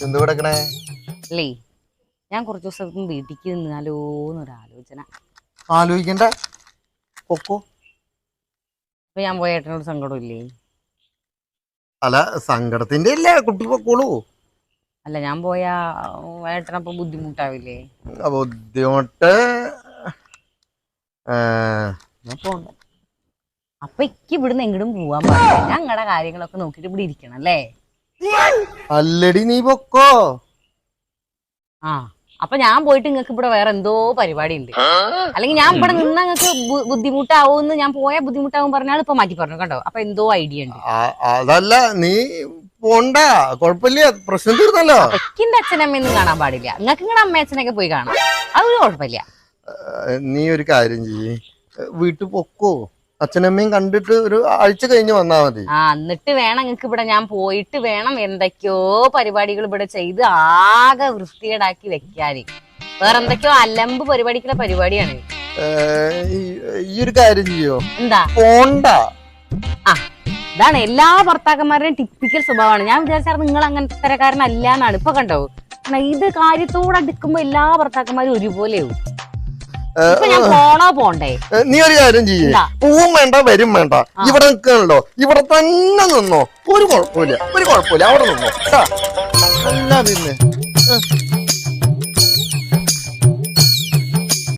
എന്ത് കിടക്കണേ? അല്ലേ ഞാൻ കുറച്ച് ദിവസം വീട്ടിക്ക് നിന്നാലോന്നൊരാലോചന. ആലോചിക്കണ്ട, പൊക്കോ. അപ്പൊ ഞാൻ പോയ ഏട്ടനോട് സങ്കടമില്ലേ? അല്ല, സങ്കടത്തിന്റെ ഇല്ലേ, കുട്ടി പൊക്കോളൂ. അല്ല, ഞാൻ പോയ ഏട്ടനപ്പൊ ബുദ്ധിമുട്ടാവില്ലേ? ബുദ്ധിമുട്ട് പോണ്ട. അപ്പൊ ഇവിടുന്ന് എങ്ങോട്ടും പോവാൻ പാടില്ല. ഞങ്ങളുടെ കാര്യങ്ങളൊക്കെ നോക്കിട്ട് ഇവിടെ ഇരിക്കണം അല്ലേ? അല്ലടി, നീ പൊക്കോ. ആ, അപ്പൊ ഞാൻ പോയിട്ട് നിങ്ങക്ക് ഇവിടെ വേറെ എന്തോ പരിപാടി ഉണ്ട്. അല്ലെങ്കിൽ ഞാൻ ഇവിടെ നിന്നാ നിങ്ങക്ക് ബുദ്ധിമുട്ടാവൂന്ന്, ഞാൻ പോയാൽ ബുദ്ധിമുട്ടാവും പറഞ്ഞാൽ ഇപ്പൊ മാറ്റി പറഞ്ഞു കണ്ടോ. അപ്പൊ എന്തോ ഐഡിയ ഉണ്ട്. അതല്ല, നീ പോണ്ട, കുഴപ്പമില്ല, പ്രശ്നം തീർന്നല്ലോ. എക്കിന്റെ അച്ഛനമ്മയൊന്നും കാണാൻ പാടില്ല. നിങ്ങൾക്ക് നിങ്ങളുടെ അമ്മ അച്ഛനൊക്കെ പോയി കാണാം, അതൊരു കുഴപ്പമില്ല. നീ ഒരു കാര്യം ചെയ്യ്, വീട്ടിൽ പൊക്കോ. അച്ഛനമ്മയും കണ്ടിട്ട് ഒരു ആഴ്ച കഴിഞ്ഞ് വന്നാ മതി. എന്നിട്ട് വേണം നിങ്ങക്ക് ഇവിടെ ഞാൻ പോയിട്ട് വേണം എന്തൊക്കെയോ പരിപാടികൾ ഇവിടെ ചെയ്ത് ആകെ വൃത്തികേടാക്കി വെക്കാന്. വേറെ എന്തൊക്കെയോ അലമ്പ് പരിപാടിക്കുള്ള പരിപാടിയാണ്. ഈ ഒരു കാര്യം ചെയ്യോ? എന്താ? പോണ്ട. ഇതാണ് എല്ലാ ഭർത്താക്കന്മാരുടെയും ടിപ്പിക്കൽ സ്വഭാവമാണ്. ഞാൻ വിചാരിച്ചാൽ നിങ്ങൾ അങ്ങനത്തെ തരക്കാരനല്ല എന്നാണ്. ഇപ്പൊ കണ്ടോ, ഇത് കാര്യത്തോടെ അടുക്കുമ്പോ എല്ലാ ഭർത്താക്കന്മാരും ഒരുപോലെയാവും. ഞാൻ പോണോ പോണ്ടേ? നീ ഒരു കാര്യം ചെയ്യേ, പൂവും വേണ്ട വരും വേണ്ട, ഇവിടെ നിൽക്കണല്ലോ, ഇവിടെ തന്നെ നിന്നോ. ഒരു കുഴപ്പമില്ല, അവിടെ നിന്നോ. അല്ല പിന്നെ